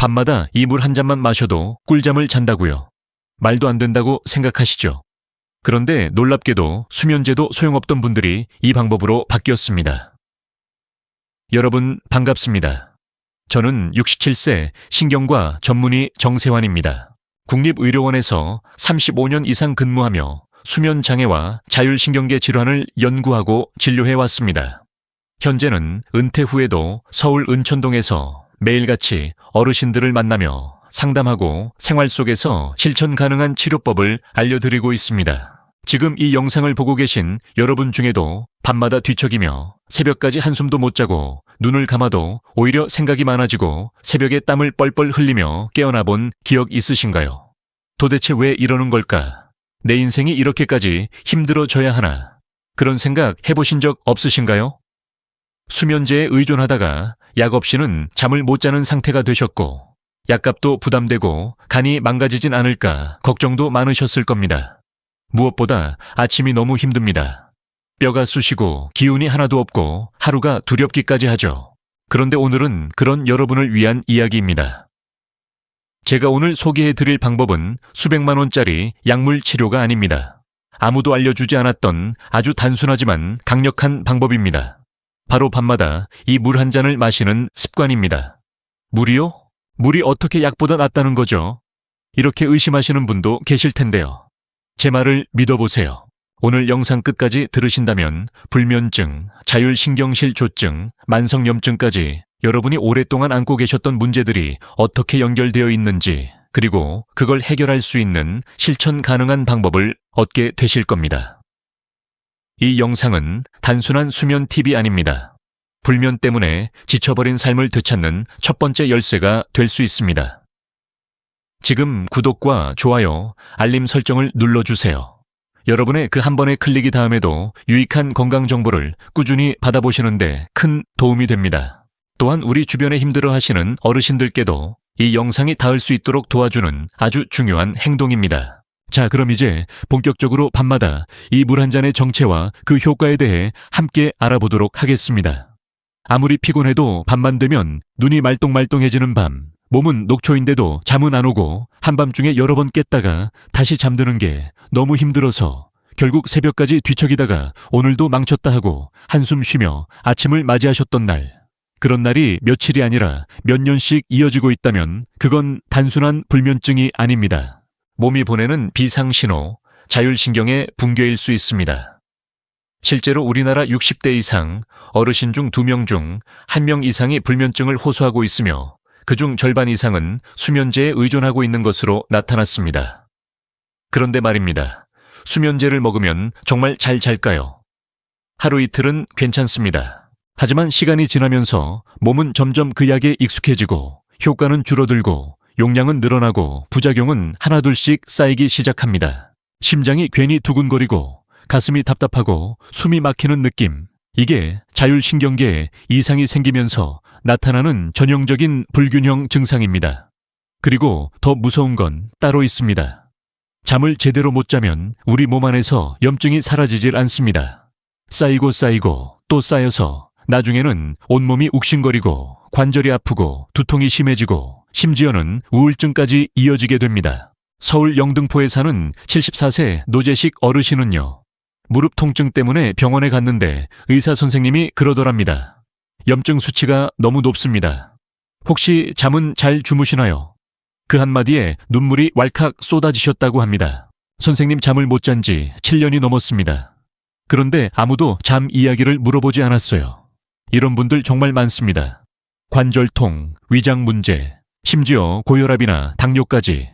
밤마다 이 물 한 잔만 마셔도 꿀잠을 잔다고요. 말도 안 된다고 생각하시죠? 그런데 놀랍게도 수면제도 소용없던 분들이 이 방법으로 바뀌었습니다. 여러분 반갑습니다. 저는 67세 신경과 전문의 정세환입니다. 국립의료원에서 35년 이상 근무하며 수면장애와 자율신경계 질환을 연구하고 진료해왔습니다. 현재는 은퇴 후에도 서울 은천동에서 매일같이 어르신들을 만나며 상담하고 생활 속에서 실천 가능한 치료법을 알려드리고 있습니다. 지금 이 영상을 보고 계신 여러분 중에도 밤마다 뒤척이며 새벽까지 한숨도 못 자고 눈을 감아도 오히려 생각이 많아지고 새벽에 땀을 뻘뻘 흘리며 깨어나 본 기억 있으신가요? 도대체 왜 이러는 걸까? 내 인생이 이렇게까지 힘들어져야 하나? 그런 생각 해보신 적 없으신가요? 수면제에 의존하다가 약 없이는 잠을 못 자는 상태가 되셨고 약값도 부담되고 간이 망가지진 않을까 걱정도 많으셨을 겁니다. 무엇보다 아침이 너무 힘듭니다. 뼈가 쑤시고 기운이 하나도 없고 하루가 두렵기까지 하죠. 그런데 오늘은 그런 여러분을 위한 이야기입니다. 제가 오늘 소개해드릴 방법은 수백만 원짜리 약물 치료가 아닙니다. 아무도 알려주지 않았던 아주 단순하지만 강력한 방법입니다. 바로 밤마다 이 물 한 잔을 마시는 습관입니다. 물이요? 물이 어떻게 약보다 낫다는 거죠? 이렇게 의심하시는 분도 계실 텐데요. 제 말을 믿어보세요. 오늘 영상 끝까지 들으신다면 불면증, 자율신경실조증, 만성염증까지 여러분이 오랫동안 안고 계셨던 문제들이 어떻게 연결되어 있는지 그리고 그걸 해결할 수 있는 실천 가능한 방법을 얻게 되실 겁니다. 이 영상은 단순한 수면 팁이 아닙니다. 불면 때문에 지쳐버린 삶을 되찾는 첫 번째 열쇠가 될 수 있습니다. 지금 구독과 좋아요, 알림 설정을 눌러주세요. 여러분의 그 한 번의 클릭이 다음에도 유익한 건강 정보를 꾸준히 받아보시는데 큰 도움이 됩니다. 또한 우리 주변에 힘들어하시는 어르신들께도 이 영상이 닿을 수 있도록 도와주는 아주 중요한 행동입니다. 자, 그럼 이제 본격적으로 밤마다 이 물 한 잔의 정체와 그 효과에 대해 함께 알아보도록 하겠습니다. 아무리 피곤해도 밤만 되면 눈이 말똥말똥해지는 밤, 몸은 녹초인데도 잠은 안 오고 한밤중에 여러 번 깼다가 다시 잠드는 게 너무 힘들어서 결국 새벽까지 뒤척이다가 오늘도 망쳤다 하고 한숨 쉬며 아침을 맞이하셨던 날, 그런 날이 며칠이 아니라 몇 년씩 이어지고 있다면 그건 단순한 불면증이 아닙니다. 몸이 보내는 비상신호, 자율신경의 붕괴일 수 있습니다. 실제로 우리나라 60대 이상 어르신 중 2명 중 1명 이상이 불면증을 호소하고 있으며 그중 절반 이상은 수면제에 의존하고 있는 것으로 나타났습니다. 그런데 말입니다. 수면제를 먹으면 정말 잘 잘까요? 하루 이틀은 괜찮습니다. 하지만 시간이 지나면서 몸은 점점 그 약에 익숙해지고 효과는 줄어들고 용량은 늘어나고 부작용은 하나둘씩 쌓이기 시작합니다. 심장이 괜히 두근거리고 가슴이 답답하고 숨이 막히는 느낌. 이게 자율신경계에 이상이 생기면서 나타나는 전형적인 불균형 증상입니다. 그리고 더 무서운 건 따로 있습니다. 잠을 제대로 못 자면 우리 몸 안에서 염증이 사라지질 않습니다. 쌓이고 쌓이고 또 쌓여서 나중에는 온몸이 욱신거리고 관절이 아프고 두통이 심해지고 심지어는 우울증까지 이어지게 됩니다. 서울 영등포에 사는 74세 노재식 어르신은요. 무릎 통증 때문에 병원에 갔는데 의사 선생님이 그러더랍니다. 염증 수치가 너무 높습니다. 혹시 잠은 잘 주무시나요? 그 한마디에 눈물이 왈칵 쏟아지셨다고 합니다. 선생님 잠을 못 잔 지 7년이 넘었습니다. 그런데 아무도 잠 이야기를 물어보지 않았어요. 이런 분들 정말 많습니다. 관절통, 위장 문제, 심지어 고혈압이나 당뇨까지.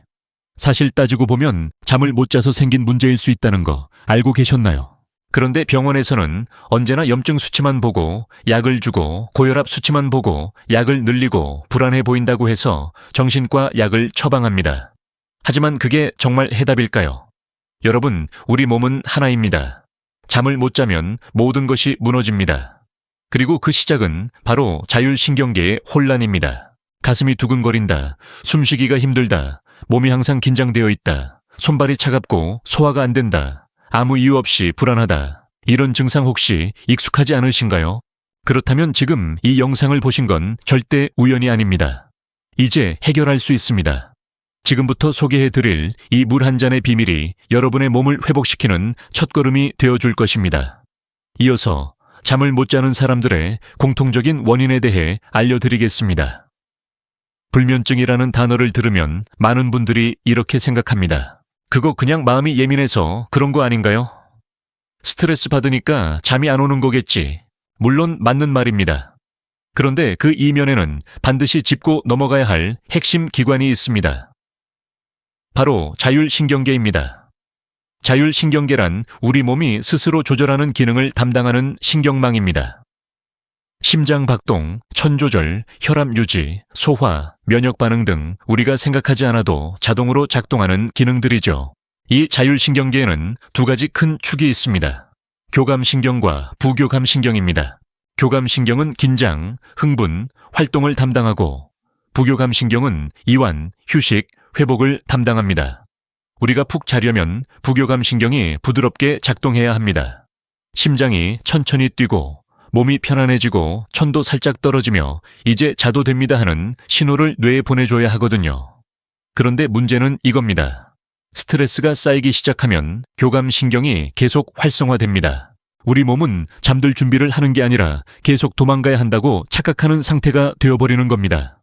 사실 따지고 보면 잠을 못 자서 생긴 문제일 수 있다는 거 알고 계셨나요? 그런데 병원에서는 언제나 염증 수치만 보고 약을 주고 고혈압 수치만 보고 약을 늘리고 불안해 보인다고 해서 정신과 약을 처방합니다. 하지만 그게 정말 해답일까요? 여러분, 우리 몸은 하나입니다. 잠을 못 자면 모든 것이 무너집니다. 그리고 그 시작은 바로 자율신경계의 혼란입니다. 가슴이 두근거린다, 숨쉬기가 힘들다, 몸이 항상 긴장되어 있다, 손발이 차갑고 소화가 안 된다, 아무 이유 없이 불안하다. 이런 증상 혹시 익숙하지 않으신가요? 그렇다면 지금 이 영상을 보신 건 절대 우연이 아닙니다. 이제 해결할 수 있습니다. 지금부터 소개해 드릴 이 물 한 잔의 비밀이 여러분의 몸을 회복시키는 첫걸음이 되어줄 것입니다. 이어서 잠을 못 자는 사람들의 공통적인 원인에 대해 알려드리겠습니다. 불면증이라는 단어를 들으면 많은 분들이 이렇게 생각합니다. 그거 그냥 마음이 예민해서 그런 거 아닌가요? 스트레스 받으니까 잠이 안 오는 거겠지. 물론 맞는 말입니다. 그런데 그 이면에는 반드시 짚고 넘어가야 할 핵심 기관이 있습니다. 바로 자율신경계입니다. 자율신경계란 우리 몸이 스스로 조절하는 기능을 담당하는 신경망입니다. 심장 박동, 천 조절, 혈압 유지, 소화, 면역 반응 등 우리가 생각하지 않아도 자동으로 작동하는 기능들이죠. 이 자율신경계에는 두 가지 큰 축이 있습니다. 교감신경과 부교감신경입니다. 교감신경은 긴장, 흥분, 활동을 담당하고 부교감신경은 이완, 휴식, 회복을 담당합니다. 우리가 푹 자려면 부교감신경이 부드럽게 작동해야 합니다. 심장이 천천히 뛰고 몸이 편안해지고 천도 살짝 떨어지며 이제 자도 됩니다 하는 신호를 뇌에 보내줘야 하거든요. 그런데 문제는 이겁니다. 스트레스가 쌓이기 시작하면 교감신경이 계속 활성화됩니다. 우리 몸은 잠들 준비를 하는 게 아니라 계속 도망가야 한다고 착각하는 상태가 되어버리는 겁니다.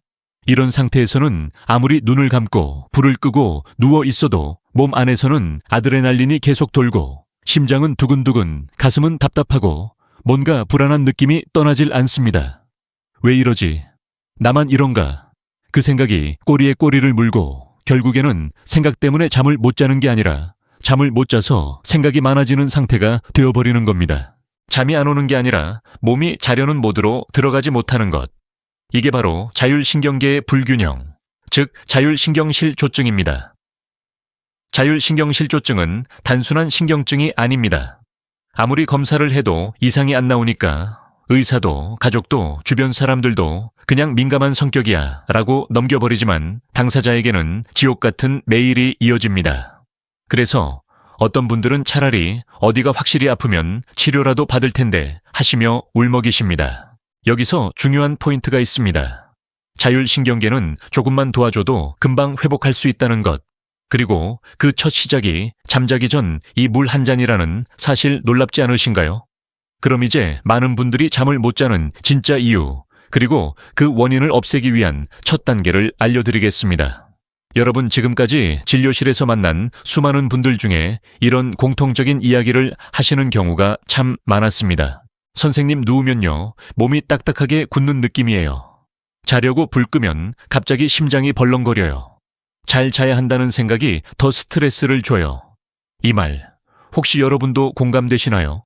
이런 상태에서는 아무리 눈을 감고 불을 끄고 누워 있어도 몸 안에서는 아드레날린이 계속 돌고 심장은 두근두근, 가슴은 답답하고 뭔가 불안한 느낌이 떠나질 않습니다. 왜 이러지? 나만 이런가? 그 생각이 꼬리에 꼬리를 물고 결국에는 생각 때문에 잠을 못 자는 게 아니라 잠을 못 자서 생각이 많아지는 상태가 되어버리는 겁니다. 잠이 안 오는 게 아니라 몸이 자려는 모드로 들어가지 못하는 것. 이게 바로 자율신경계의 불균형, 즉 자율신경실조증입니다. 자율신경실조증은 단순한 신경증이 아닙니다. 아무리 검사를 해도 이상이 안 나오니까 의사도 가족도 주변 사람들도 그냥 민감한 성격이야 라고 넘겨버리지만 당사자에게는 지옥 같은 매일이 이어집니다. 그래서 어떤 분들은 차라리 어디가 확실히 아프면 치료라도 받을 텐데 하시며 울먹이십니다. 여기서 중요한 포인트가 있습니다. 자율신경계는 조금만 도와줘도 금방 회복할 수 있다는 것. 그리고 그 첫 시작이 잠자기 전 이 물 한 잔이라는 사실 놀랍지 않으신가요? 그럼 이제 많은 분들이 잠을 못 자는 진짜 이유, 그리고 그 원인을 없애기 위한 첫 단계를 알려드리겠습니다. 여러분 지금까지 진료실에서 만난 수많은 분들 중에 이런 공통적인 이야기를 하시는 경우가 참 많았습니다. 선생님 누우면요, 몸이 딱딱하게 굳는 느낌이에요. 자려고 불 끄면 갑자기 심장이 벌렁거려요. 잘 자야 한다는 생각이 더 스트레스를 줘요. 이 말, 혹시 여러분도 공감되시나요?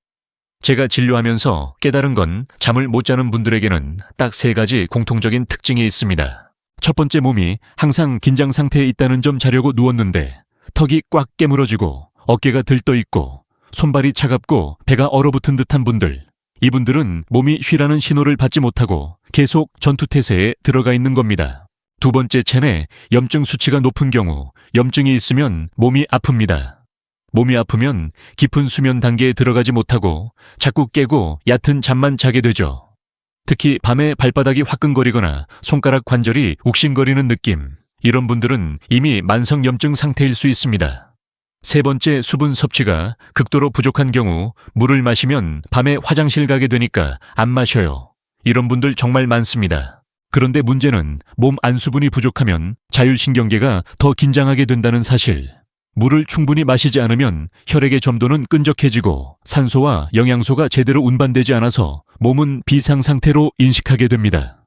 제가 진료하면서 깨달은 건 잠을 못 자는 분들에게는 딱 3가지 공통적인 특징이 있습니다. 첫 번째, 몸이 항상 긴장 상태에 있다는 점. 자려고 누웠는데 턱이 꽉 깨물어지고 어깨가 들떠 있고 손발이 차갑고 배가 얼어붙은 듯한 분들. 이분들은 몸이 쉬라는 신호를 받지 못하고 계속 전투태세에 들어가 있는 겁니다. 두 번째, 체내 염증 수치가 높은 경우, 염증이 있으면 몸이 아픕니다. 몸이 아프면 깊은 수면 단계에 들어가지 못하고 자꾸 깨고 얕은 잠만 자게 되죠. 특히 밤에 발바닥이 화끈거리거나 손가락 관절이 욱신거리는 느낌, 이런 분들은 이미 만성 염증 상태일 수 있습니다. 세 번째, 수분 섭취가 극도로 부족한 경우 물을 마시면 밤에 화장실 가게 되니까 안 마셔요. 이런 분들 정말 많습니다. 그런데 문제는 몸 안수분이 부족하면 자율신경계가 더 긴장하게 된다는 사실. 물을 충분히 마시지 않으면 혈액의 점도는 끈적해지고 산소와 영양소가 제대로 운반되지 않아서 몸은 비상 상태로 인식하게 됩니다.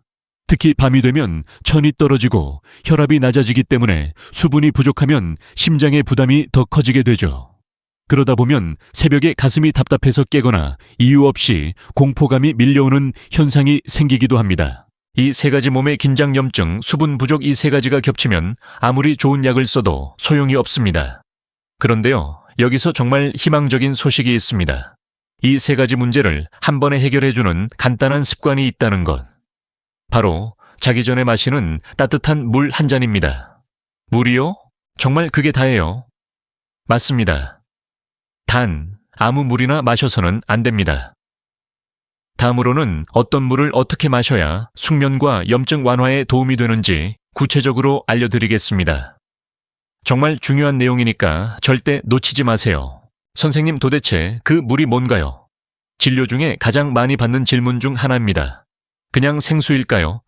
특히 밤이 되면 천이 떨어지고 혈압이 낮아지기 때문에 수분이 부족하면 심장의 부담이 더 커지게 되죠. 그러다 보면 새벽에 가슴이 답답해서 깨거나 이유 없이 공포감이 밀려오는 현상이 생기기도 합니다. 이 3가지 몸의 긴장, 염증, 수분 부족, 이 3가지가 겹치면 아무리 좋은 약을 써도 소용이 없습니다. 그런데요, 여기서 정말 희망적인 소식이 있습니다. 이 3가지 문제를 한 번에 해결해주는 간단한 습관이 있다는 것. 바로 자기 전에 마시는 따뜻한 물 한 잔입니다. 물이요? 정말 그게 다예요. 맞습니다. 단, 아무 물이나 마셔서는 안 됩니다. 다음으로는 어떤 물을 어떻게 마셔야 숙면과 염증 완화에 도움이 되는지 구체적으로 알려드리겠습니다. 정말 중요한 내용이니까 절대 놓치지 마세요. 선생님, 도대체 그 물이 뭔가요? 진료 중에 가장 많이 받는 질문 중 하나입니다. 그냥 생수일까요?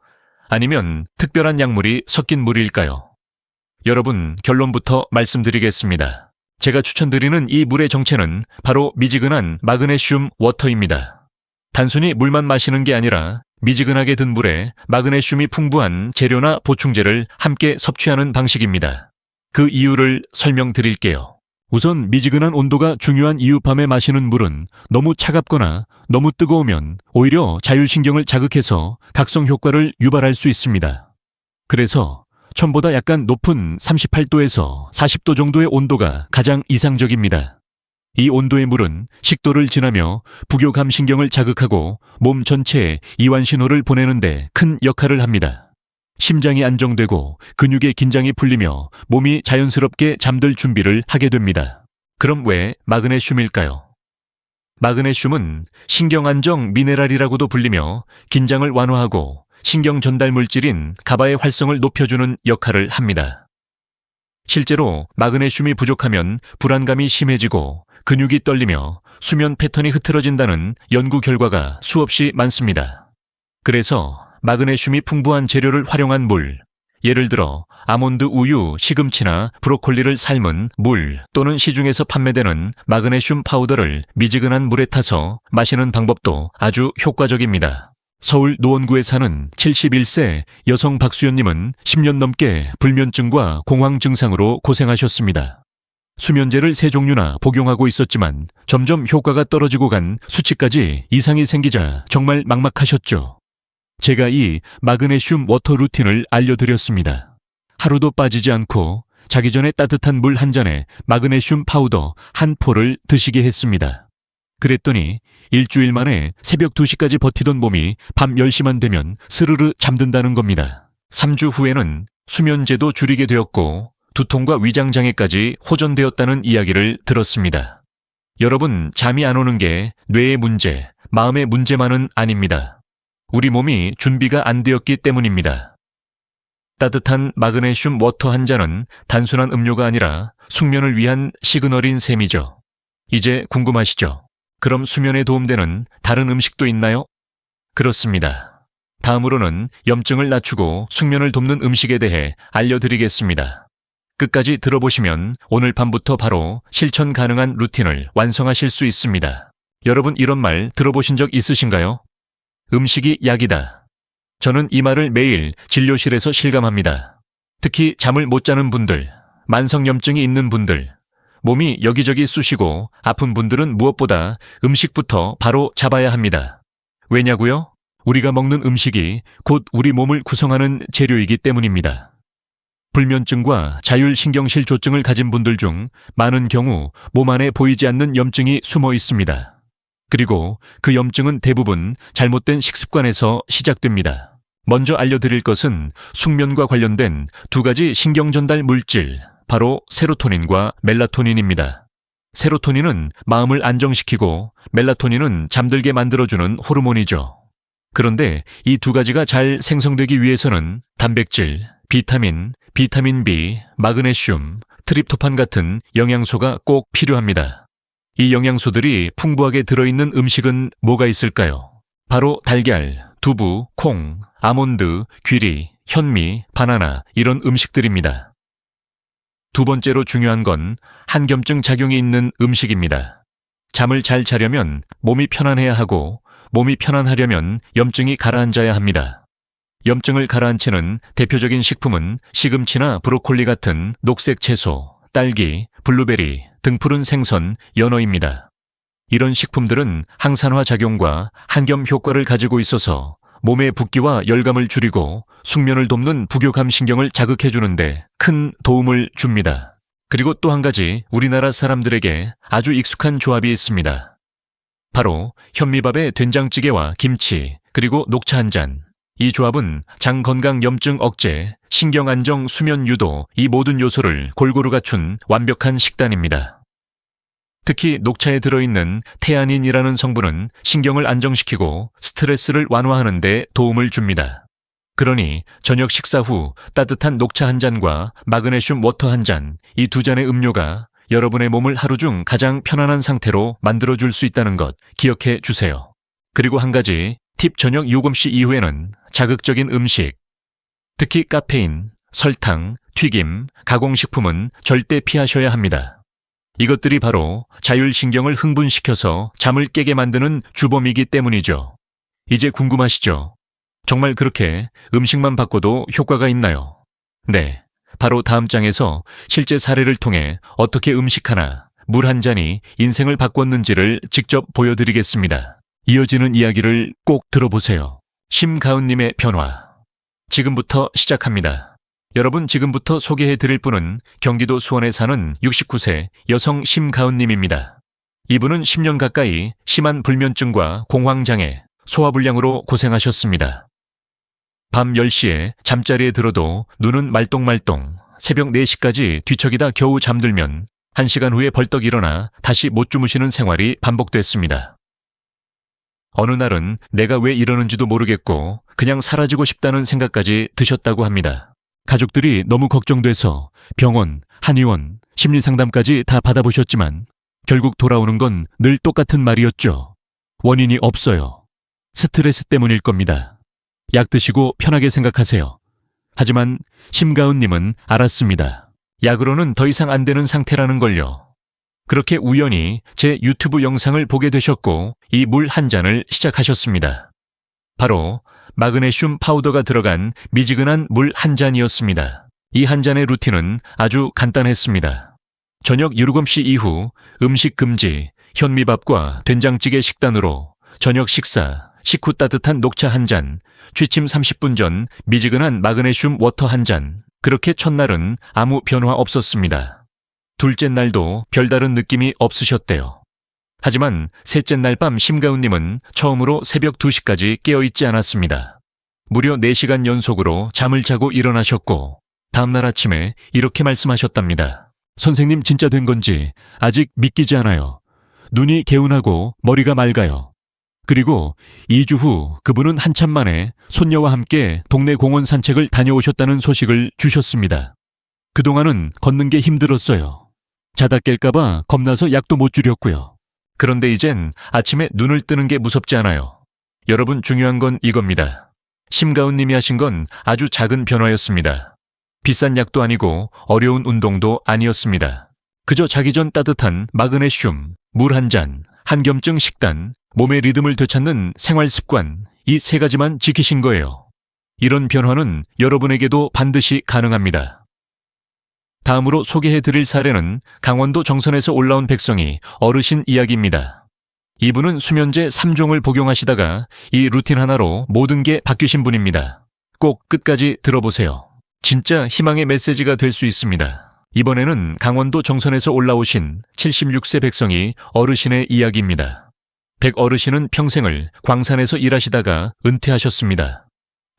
아니면 특별한 약물이 섞인 물일까요? 여러분, 결론부터 말씀드리겠습니다. 제가 추천드리는 이 물의 정체는 바로 미지근한 마그네슘 워터입니다. 단순히 물만 마시는 게 아니라 미지근하게 든 물에 마그네슘이 풍부한 재료나 보충제를 함께 섭취하는 방식입니다. 그 이유를 설명드릴게요. 우선 미지근한 온도가 중요한 이유, 밤에 마시는 물은 너무 차갑거나 너무 뜨거우면 오히려 자율신경을 자극해서 각성 효과를 유발할 수 있습니다. 그래서 처음보다 약간 높은 38도에서 40도 정도의 온도가 가장 이상적입니다. 이 온도의 물은 식도를 지나며 부교감신경을 자극하고 몸 전체에 이완 신호를 보내는데 큰 역할을 합니다. 심장이 안정되고 근육의 긴장이 풀리며 몸이 자연스럽게 잠들 준비를 하게 됩니다. 그럼 왜 마그네슘일까요? 마그네슘은 신경안정 미네랄이라고도 불리며 긴장을 완화하고 신경 전달 물질인 가바의 활성을 높여주는 역할을 합니다. 실제로 마그네슘이 부족하면 불안감이 심해지고 근육이 떨리며 수면 패턴이 흐트러진다는 연구 결과가 수없이 많습니다. 그래서 마그네슘이 풍부한 재료를 활용한 물, 예를 들어 아몬드 우유, 시금치나 브로콜리를 삶은 물 또는 시중에서 판매되는 마그네슘 파우더를 미지근한 물에 타서 마시는 방법도 아주 효과적입니다. 서울 노원구에 사는 71세 여성 박수연님은 10년 넘게 불면증과 공황 증상으로 고생하셨습니다. 수면제를 3종류나 복용하고 있었지만 점점 효과가 떨어지고 간 수치까지 이상이 생기자 정말 막막하셨죠. 제가 이 마그네슘 워터 루틴을 알려드렸습니다. 하루도 빠지지 않고 자기 전에 따뜻한 물 한 잔에 마그네슘 파우더 한 포를 드시게 했습니다. 그랬더니 일주일 만에 새벽 2시까지 버티던 몸이 밤 10시만 되면 스르르 잠든다는 겁니다. 3주 후에는 수면제도 줄이게 되었고 두통과 위장장애까지 호전되었다는 이야기를 들었습니다. 여러분, 잠이 안 오는 게 뇌의 문제, 마음의 문제만은 아닙니다. 우리 몸이 준비가 안 되었기 때문입니다. 따뜻한 마그네슘 워터 한 잔은 단순한 음료가 아니라 숙면을 위한 시그널인 셈이죠. 이제 궁금하시죠? 그럼 수면에 도움되는 다른 음식도 있나요? 그렇습니다. 다음으로는 염증을 낮추고 숙면을 돕는 음식에 대해 알려드리겠습니다. 끝까지 들어보시면 오늘 밤부터 바로 실천 가능한 루틴을 완성하실 수 있습니다. 여러분, 이런 말 들어보신 적 있으신가요? 음식이 약이다. 저는 이 말을 매일 진료실에서 실감합니다. 특히 잠을 못 자는 분들, 만성염증이 있는 분들, 몸이 여기저기 쑤시고 아픈 분들은 무엇보다 음식부터 바로 잡아야 합니다. 왜냐고요? 우리가 먹는 음식이 곧 우리 몸을 구성하는 재료이기 때문입니다. 불면증과 자율신경실조증을 가진 분들 중 많은 경우 몸 안에 보이지 않는 염증이 숨어 있습니다. 그리고 그 염증은 대부분 잘못된 식습관에서 시작됩니다. 먼저 알려드릴 것은 숙면과 관련된 2가지 신경전달 물질, 바로 세로토닌과 멜라토닌입니다. 세로토닌은 마음을 안정시키고 멜라토닌은 잠들게 만들어주는 호르몬이죠. 그런데 이 2가지가 잘 생성되기 위해서는 단백질, 비타민, 비타민 B, 마그네슘, 트립토판 같은 영양소가 꼭 필요합니다. 이 영양소들이 풍부하게 들어있는 음식은 뭐가 있을까요? 바로 달걀, 두부, 콩, 아몬드, 귀리, 현미, 바나나 이런 음식들입니다. 2번째로 중요한 건 한겸증 작용이 있는 음식입니다. 잠을 잘 자려면 몸이 편안해야 하고 몸이 편안하려면 염증이 가라앉아야 합니다. 염증을 가라앉히는 대표적인 식품은 시금치나 브로콜리 같은 녹색 채소, 딸기, 블루베리, 등푸른 생선, 연어입니다. 이런 식품들은 항산화 작용과 한겸 효과를 가지고 있어서 몸의 붓기와 열감을 줄이고 숙면을 돕는 부교감 신경을 자극해주는데 큰 도움을 줍니다. 그리고 또 한 가지 우리나라 사람들에게 아주 익숙한 조합이 있습니다. 바로 현미밥에 된장찌개와 김치, 그리고 녹차 한 잔. 이 조합은 장 건강, 염증 억제, 신경 안정, 수면 유도, 이 모든 요소를 골고루 갖춘 완벽한 식단입니다. 특히 녹차에 들어있는 테아닌이라는 성분은 신경을 안정시키고 스트레스를 완화하는 데 도움을 줍니다. 그러니 저녁 식사 후 따뜻한 녹차 한 잔과 마그네슘 워터 한 잔, 이 두 잔의 음료가 여러분의 몸을 하루 중 가장 편안한 상태로 만들어줄 수 있다는 것 기억해 주세요. 그리고 한 가지 팁, 저녁 7시 이후에는 자극적인 음식, 특히 카페인, 설탕, 튀김, 가공식품은 절대 피하셔야 합니다. 이것들이 바로 자율신경을 흥분시켜서 잠을 깨게 만드는 주범이기 때문이죠. 이제 궁금하시죠? 정말 그렇게 음식만 바꿔도 효과가 있나요? 네, 바로 다음 장에서 실제 사례를 통해 어떻게 음식 하나, 물 한 잔이 인생을 바꿨는지를 직접 보여드리겠습니다. 이어지는 이야기를 꼭 들어보세요. 심가은님의 변화. 지금부터 시작합니다. 여러분, 지금부터 소개해드릴 분은 경기도 수원에 사는 69세 여성 심가은님입니다. 이분은 10년 가까이 심한 불면증과 공황장애, 소화불량으로 고생하셨습니다. 밤 10시에 잠자리에 들어도 눈은 말똥말똥, 새벽 4시까지 뒤척이다 겨우 잠들면 1시간 후에 벌떡 일어나 다시 못 주무시는 생활이 반복됐습니다. 어느 날은 내가 왜 이러는지도 모르겠고 그냥 사라지고 싶다는 생각까지 드셨다고 합니다. 가족들이 너무 걱정돼서 병원, 한의원, 심리상담까지 다 받아보셨지만 결국 돌아오는 건 늘 똑같은 말이었죠. 원인이 없어요. 스트레스 때문일 겁니다. 약 드시고 편하게 생각하세요. 하지만 심가은님은 알았습니다. 약으로는 더 이상 안 되는 상태라는 걸요. 그렇게 우연히 제 유튜브 영상을 보게 되셨고 이 물 한 잔을 시작하셨습니다. 바로 마그네슘 파우더가 들어간 미지근한 물 한 잔이었습니다. 이 한 잔의 루틴은 아주 간단했습니다. 저녁 7시 이후 음식 금지, 현미밥과 된장찌개 식단으로 저녁 식사, 식후 따뜻한 녹차 한 잔, 취침 30분 전 미지근한 마그네슘 워터 한 잔. 그렇게 첫날은 아무 변화 없었습니다. 둘째 날도 별다른 느낌이 없으셨대요. 하지만 셋째 날 밤 심가은님은 처음으로 새벽 2시까지 깨어있지 않았습니다. 무려 4시간 연속으로 잠을 자고 일어나셨고 다음날 아침에 이렇게 말씀하셨답니다. 선생님, 진짜 된 건지 아직 믿기지 않아요. 눈이 개운하고 머리가 맑아요. 그리고 2주 후 그분은 한참 만에 손녀와 함께 동네 공원 산책을 다녀오셨다는 소식을 주셨습니다. 그동안은 걷는 게 힘들었어요. 자다 깰까봐 겁나서 약도 못 줄였고요. 그런데 이젠 아침에 눈을 뜨는 게 무섭지 않아요. 여러분, 중요한 건 이겁니다. 심가은님이 하신 건 아주 작은 변화였습니다. 비싼 약도 아니고 어려운 운동도 아니었습니다. 그저 자기 전 따뜻한 마그네슘, 물 한 잔, 한겸증 식단, 몸의 리듬을 되찾는 생활 습관, 이 세 가지만 지키신 거예요. 이런 변화는 여러분에게도 반드시 가능합니다. 다음으로 소개해드릴 사례는 강원도 정선에서 올라온 백성이 어르신 이야기입니다. 이분은 수면제 3종을 복용하시다가 이 루틴 하나로 모든 게 바뀌신 분입니다. 꼭 끝까지 들어보세요. 진짜 희망의 메시지가 될 수 있습니다. 이번에는 강원도 정선에서 올라오신 76세 백성이 어르신의 이야기입니다. 백 어르신은 평생을 광산에서 일하시다가 은퇴하셨습니다.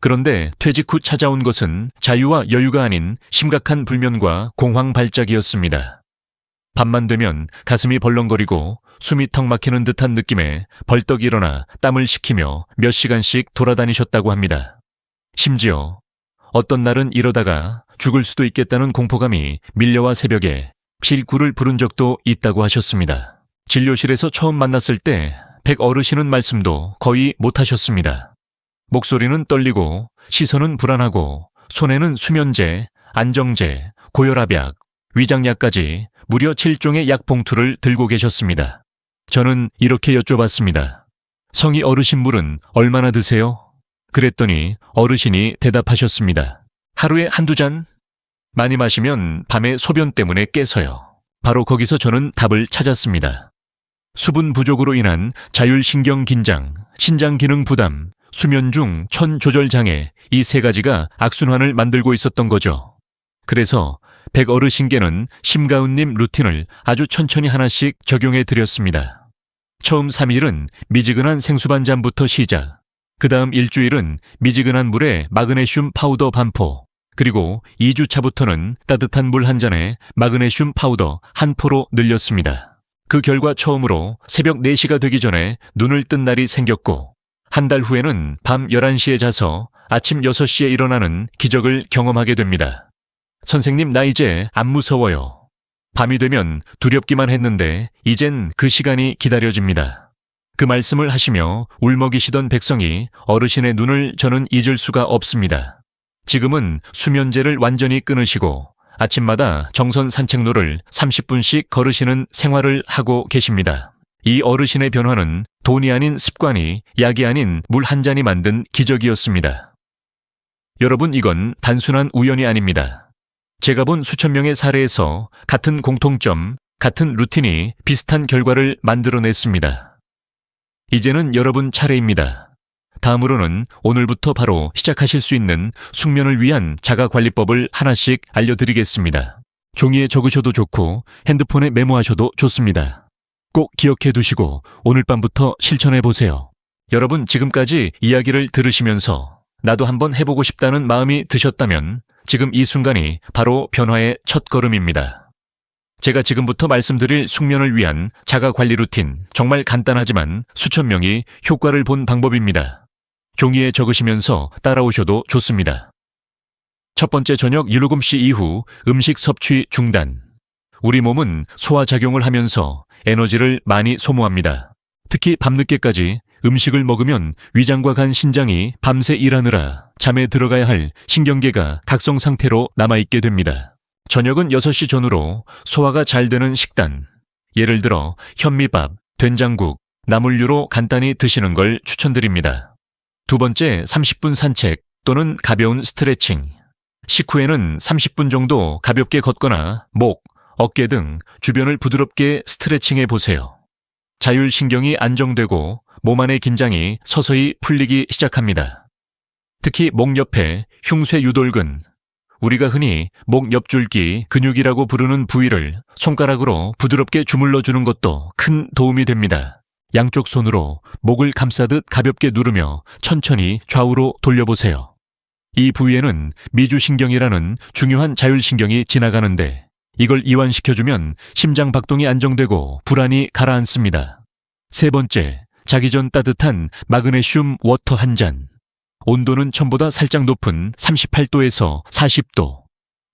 그런데 퇴직 후 찾아온 것은 자유와 여유가 아닌 심각한 불면과 공황 발작이었습니다. 밤만 되면 가슴이 벌렁거리고 숨이 턱 막히는 듯한 느낌에 벌떡 일어나 땀을 식히며 몇 시간씩 돌아다니셨다고 합니다. 심지어 어떤 날은 이러다가 죽을 수도 있겠다는 공포감이 밀려와 새벽에 필구를 부른 적도 있다고 하셨습니다. 진료실에서 처음 만났을 때 백 어르신은 말씀도 거의 못하셨습니다. 목소리는 떨리고 시선은 불안하고 손에는 수면제, 안정제, 고혈압약, 위장약까지 무려 7종의 약 봉투를 들고 계셨습니다. 저는 이렇게 여쭤봤습니다. 성이 어르신 물은 얼마나 드세요? 그랬더니 어르신이 대답하셨습니다. 하루에 한두 잔? 많이 마시면 밤에 소변 때문에 깨서요. 바로 거기서 저는 답을 찾았습니다. 수분 부족으로 인한 자율신경 긴장, 신장 기능 부담, 수면 중 천 조절 장애, 이 세 가지가 악순환을 만들고 있었던 거죠. 그래서 백 어르신께는 심가은님 루틴을 아주 천천히 하나씩 적용해 드렸습니다. 처음 3일은 미지근한 생수반잔부터 시작. 그 다음 일주일은 미지근한 물에 마그네슘 파우더 반포, 그리고 2주 차부터는 따뜻한 물 한 잔에 마그네슘 파우더 한 포로 늘렸습니다. 그 결과 처음으로 새벽 4시가 되기 전에 눈을 뜬 날이 생겼고 한 달 후에는 밤 11시에 자서 아침 6시에 일어나는 기적을 경험하게 됩니다. 선생님, 나 이제 안 무서워요. 밤이 되면 두렵기만 했는데 이젠 그 시간이 기다려집니다. 그 말씀을 하시며 울먹이시던 백성이 어르신의 눈을 저는 잊을 수가 없습니다. 지금은 수면제를 완전히 끊으시고 아침마다 정선 산책로를 30분씩 걸으시는 생활을 하고 계십니다. 이 어르신의 변화는 돈이 아닌 습관이, 약이 아닌 물 한 잔이 만든 기적이었습니다. 여러분, 이건 단순한 우연이 아닙니다. 제가 본 수천 명의 사례에서 같은 공통점, 같은 루틴이 비슷한 결과를 만들어냈습니다. 이제는 여러분 차례입니다. 다음으로는 오늘부터 바로 시작하실 수 있는 숙면을 위한 자가관리법을 하나씩 알려드리겠습니다. 종이에 적으셔도 좋고 핸드폰에 메모하셔도 좋습니다. 꼭 기억해 두시고 오늘 밤부터 실천해 보세요. 여러분, 지금까지 이야기를 들으시면서 나도 한번 해보고 싶다는 마음이 드셨다면 지금 이 순간이 바로 변화의 첫 걸음입니다. 제가 지금부터 말씀드릴 숙면을 위한 자가관리 루틴, 정말 간단하지만 수천 명이 효과를 본 방법입니다. 종이에 적으시면서 따라오셔도 좋습니다. 첫 번째, 저녁 7시 이후 음식 섭취 중단. 우리 몸은 소화작용을 하면서 에너지를 많이 소모합니다. 특히 밤늦게까지 음식을 먹으면 위장과 간, 신장이 밤새 일하느라 잠에 들어가야 할 신경계가 각성 상태로 남아있게 됩니다. 저녁은 6시 전후로 소화가 잘 되는 식단, 예를 들어 현미밥, 된장국, 나물류로 간단히 드시는 걸 추천드립니다. 두 번째, 30분 산책 또는 가벼운 스트레칭. 식후에는 30분 정도 가볍게 걷거나 목, 어깨 등 주변을 부드럽게 스트레칭해 보세요. 자율신경이 안정되고 몸 안의 긴장이 서서히 풀리기 시작합니다. 특히 목 옆에 흉쇄유돌근, 우리가 흔히 목 옆줄기 근육이라고 부르는 부위를 손가락으로 부드럽게 주물러주는 것도 큰 도움이 됩니다. 양쪽 손으로 목을 감싸듯 가볍게 누르며 천천히 좌우로 돌려보세요. 이 부위에는 미주신경이라는 중요한 자율신경이 지나가는데 이걸 이완시켜주면 심장 박동이 안정되고 불안이 가라앉습니다. 세 번째, 자기 전 따뜻한 마그네슘 워터 한 잔. 온도는 처음보다 살짝 높은 38도에서 40도.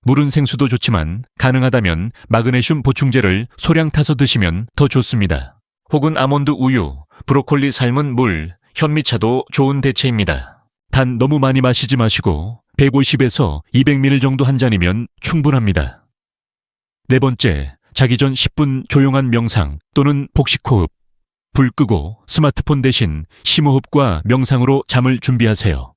물은 생수도 좋지만 가능하다면 마그네슘 보충제를 소량 타서 드시면 더 좋습니다. 혹은 아몬드 우유, 브로콜리 삶은 물, 현미차도 좋은 대체입니다. 단 너무 많이 마시지 마시고 150에서 200ml 정도 한 잔이면 충분합니다. 네 번째, 자기 전 10분 조용한 명상 또는 복식호흡. 불 끄고 스마트폰 대신 심호흡과 명상으로 잠을 준비하세요.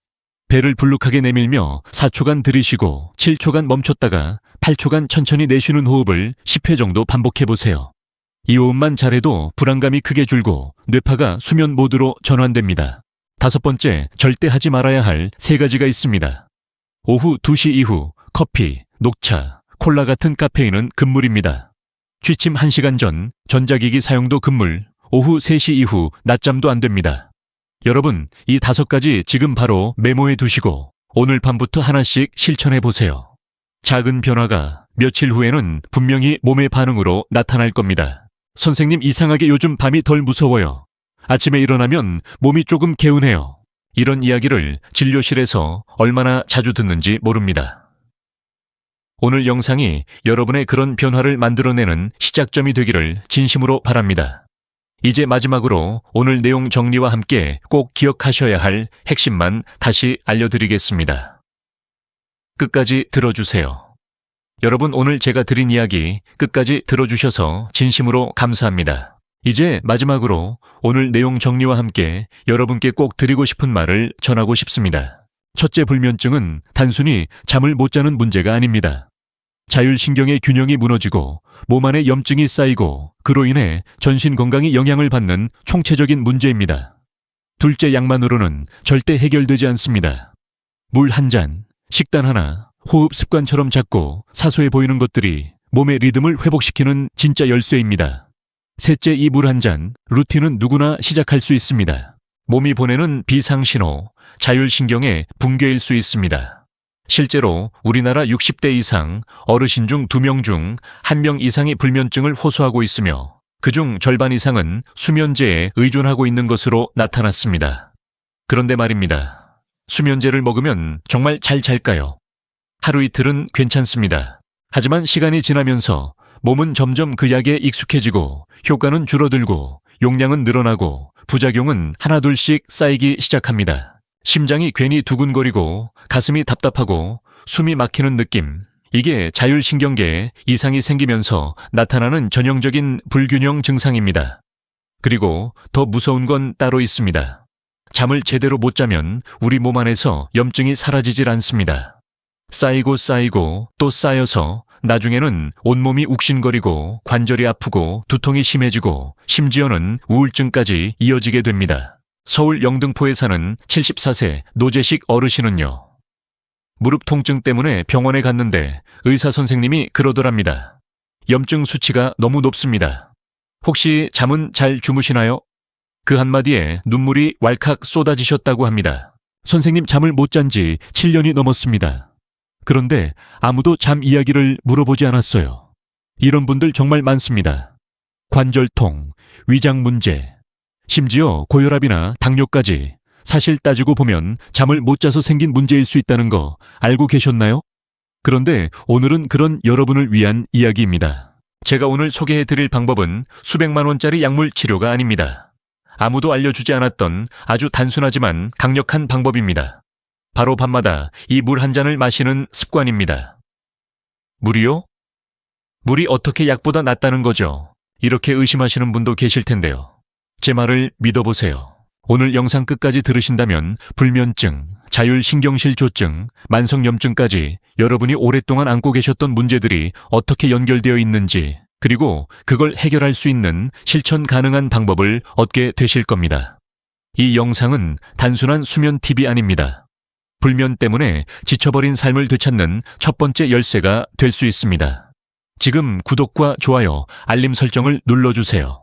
배를 불룩하게 내밀며 4초간 들이쉬고 7초간 멈췄다가 8초간 천천히 내쉬는 호흡을 10회 정도 반복해보세요. 이 호흡만 잘해도 불안감이 크게 줄고 뇌파가 수면 모드로 전환됩니다. 다섯 번째, 절대 하지 말아야 할 3가지가 있습니다. 오후 2시 이후 커피, 녹차, 콜라 같은 카페인은 금물입니다. 취침 1시간 전 전자기기 사용도 금물, 오후 3시 이후 낮잠도 안 됩니다. 여러분, 이 5가지 지금 바로 메모해 두시고 오늘 밤부터 하나씩 실천해 보세요. 작은 변화가 며칠 후에는 분명히 몸의 반응으로 나타날 겁니다. 선생님, 이상하게 요즘 밤이 덜 무서워요. 아침에 일어나면 몸이 조금 개운해요. 이런 이야기를 진료실에서 얼마나 자주 듣는지 모릅니다. 오늘 영상이 여러분의 그런 변화를 만들어내는 시작점이 되기를 진심으로 바랍니다. 이제 마지막으로 오늘 내용 정리와 함께 꼭 기억하셔야 할 핵심만 다시 알려드리겠습니다. 끝까지 들어주세요. 여러분, 오늘 제가 드린 이야기 끝까지 들어주셔서 진심으로 감사합니다. 이제 마지막으로 오늘 내용 정리와 함께 여러분께 꼭 드리고 싶은 말을 전하고 싶습니다. 첫째, 불면증은 단순히 잠을 못 자는 문제가 아닙니다. 자율신경의 균형이 무너지고 몸 안에 염증이 쌓이고 그로 인해 전신 건강이 영향을 받는 총체적인 문제입니다. 둘째, 약만으로는 절대 해결되지 않습니다. 물 한 잔, 식단 하나, 호흡 습관처럼 작고 사소해 보이는 것들이 몸의 리듬을 회복시키는 진짜 열쇠입니다. 셋째, 이 물 한 잔, 루틴은 누구나 시작할 수 있습니다. 몸이 보내는 비상신호, 자율신경의 붕괴일 수 있습니다. 실제로 우리나라 60대 이상 어르신 중 2명 중 1명 이상이 불면증을 호소하고 있으며 그중 절반 이상은 수면제에 의존하고 있는 것으로 나타났습니다. 그런데 말입니다. 수면제를 먹으면 정말 잘 잘까요? 하루 이틀은 괜찮습니다. 하지만 시간이 지나면서 몸은 점점 그 약에 익숙해지고 효과는 줄어들고 용량은 늘어나고 부작용은 하나둘씩 쌓이기 시작합니다. 심장이 괜히 두근거리고 가슴이 답답하고 숨이 막히는 느낌. 이게 자율신경계에 이상이 생기면서 나타나는 전형적인 불균형 증상입니다. 그리고 더 무서운 건 따로 있습니다. 잠을 제대로 못 자면 우리 몸 안에서 염증이 사라지질 않습니다. 쌓이고 또 쌓여서 나중에는 온몸이 욱신거리고 관절이 아프고 두통이 심해지고 심지어는 우울증까지 이어지게 됩니다. 서울 영등포에 사는 74세 노재식 어르신은요. 무릎 통증 때문에 병원에 갔는데 의사 선생님이 그러더랍니다. 염증 수치가 너무 높습니다. 혹시 잠은 잘 주무시나요? 그 한마디에 눈물이 왈칵 쏟아지셨다고 합니다. 선생님, 잠을 못 잔 지 7년이 넘었습니다. 그런데 아무도 잠 이야기를 물어보지 않았어요. 이런 분들 정말 많습니다. 관절통, 위장 문제, 심지어 고혈압이나 당뇨까지 사실 따지고 보면 잠을 못 자서 생긴 문제일 수 있다는 거 알고 계셨나요? 그런데 오늘은 그런 여러분을 위한 이야기입니다. 제가 오늘 소개해드릴 방법은 수백만 원짜리 약물 치료가 아닙니다. 아무도 알려주지 않았던 아주 단순하지만 강력한 방법입니다. 바로 밤마다 이 물 한 잔을 마시는 습관입니다. 물이요? 물이 어떻게 약보다 낫다는 거죠? 이렇게 의심하시는 분도 계실 텐데요. 제 말을 믿어보세요. 오늘 영상 끝까지 들으신다면 불면증, 자율신경실조증, 만성염증까지 여러분이 오랫동안 안고 계셨던 문제들이 어떻게 연결되어 있는지, 그리고 그걸 해결할 수 있는 실천 가능한 방법을 얻게 되실 겁니다. 이 영상은 단순한 수면 팁이 아닙니다. 불면 때문에 지쳐버린 삶을 되찾는 첫 번째 열쇠가 될 수 있습니다. 지금 구독과 좋아요, 알림 설정을 눌러주세요.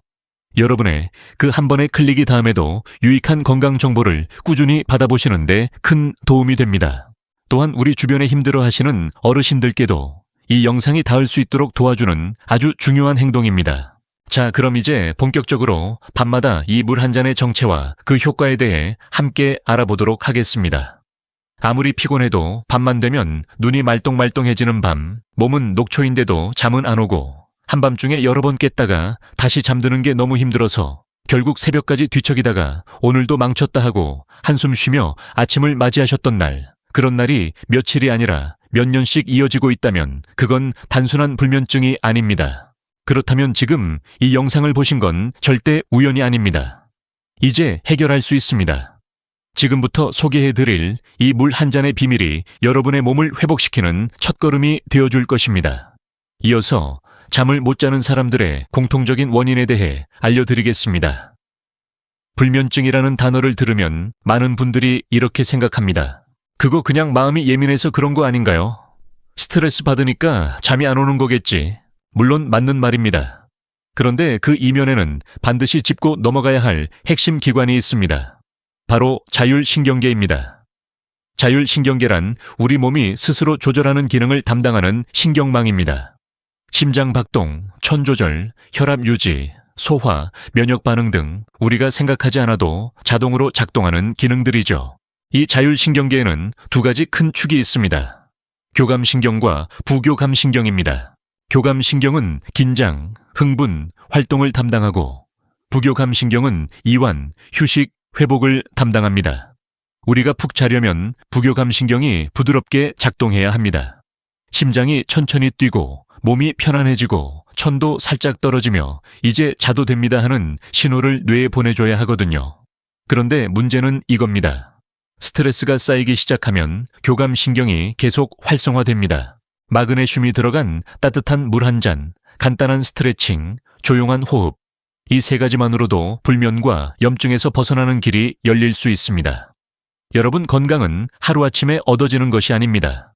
여러분의 그 한 번의 클릭이 다음에도 유익한 건강 정보를 꾸준히 받아보시는데 큰 도움이 됩니다. 또한 우리 주변에 힘들어하시는 어르신들께도 이 영상이 닿을 수 있도록 도와주는 아주 중요한 행동입니다. 자, 그럼 이제 본격적으로 밤마다 이 물 한 잔의 정체와 그 효과에 대해 함께 알아보도록 하겠습니다. 아무리 피곤해도 밤만 되면 눈이 말똥말똥해지는 밤, 몸은 녹초인데도 잠은 안 오고 한밤중에 여러 번 깼다가 다시 잠드는 게 너무 힘들어서 결국 새벽까지 뒤척이다가 오늘도 망쳤다 하고 한숨 쉬며 아침을 맞이하셨던 날, 그런 날이 며칠이 아니라 몇 년씩 이어지고 있다면 그건 단순한 불면증이 아닙니다. 그렇다면 지금 이 영상을 보신 건 절대 우연이 아닙니다. 이제 해결할 수 있습니다. 지금부터 소개해드릴 이 물 한 잔의 비밀이 여러분의 몸을 회복시키는 첫걸음이 되어줄 것입니다. 이어서 잠을 못 자는 사람들의 공통적인 원인에 대해 알려드리겠습니다. 불면증이라는 단어를 들으면 많은 분들이 이렇게 생각합니다. 그거 그냥 마음이 예민해서 그런 거 아닌가요? 스트레스 받으니까 잠이 안 오는 거겠지. 물론 맞는 말입니다. 그런데 그 이면에는 반드시 짚고 넘어가야 할 핵심 기관이 있습니다. 바로 자율신경계입니다. 자율신경계란 우리 몸이 스스로 조절하는 기능을 담당하는 신경망입니다. 심장 박동, 천 조절, 혈압 유지, 소화, 면역 반응 등 우리가 생각하지 않아도 자동으로 작동하는 기능들이죠. 이 자율신경계에는 두 가지 큰 축이 있습니다. 교감신경과 부교감신경입니다. 교감신경은 긴장, 흥분, 활동을 담당하고 부교감신경은 이완, 휴식, 회복을 담당합니다. 우리가 푹 자려면 부교감신경이 부드럽게 작동해야 합니다. 심장이 천천히 뛰고 몸이 편안해지고 천도 살짝 떨어지며 이제 자도 됩니다 하는 신호를 뇌에 보내줘야 하거든요. 그런데 문제는 이겁니다. 스트레스가 쌓이기 시작하면 교감신경이 계속 활성화됩니다. 마그네슘이 들어간 따뜻한 물 한 잔, 간단한 스트레칭, 조용한 호흡, 이 세 가지만으로도 불면과 염증에서 벗어나는 길이 열릴 수 있습니다. 여러분, 건강은 하루아침에 얻어지는 것이 아닙니다.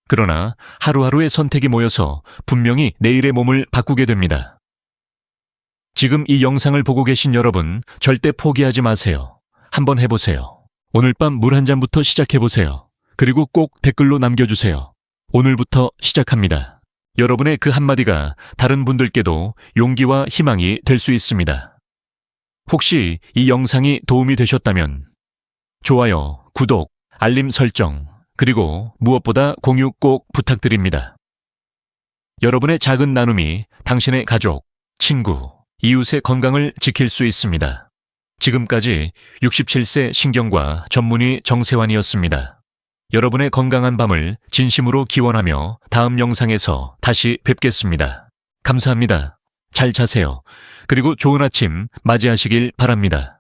그러나 하루하루의 선택이 모여서 분명히 내일의 몸을 바꾸게 됩니다. 지금 이 영상을 보고 계신 여러분, 절대 포기하지 마세요. 한번 해보세요. 오늘 밤 물 한 잔부터 시작해보세요. 그리고 꼭 댓글로 남겨주세요. 오늘부터 시작합니다. 여러분의 그 한마디가 다른 분들께도 용기와 희망이 될 수 있습니다. 혹시 이 영상이 도움이 되셨다면 좋아요, 구독, 알림 설정, 그리고 무엇보다 공유 꼭 부탁드립니다. 여러분의 작은 나눔이 당신의 가족, 친구, 이웃의 건강을 지킬 수 있습니다. 지금까지 67세 신경과 전문의 정세환이었습니다. 여러분의 건강한 밤을 진심으로 기원하며 다음 영상에서 다시 뵙겠습니다. 감사합니다. 잘 자세요. 그리고 좋은 아침 맞이하시길 바랍니다.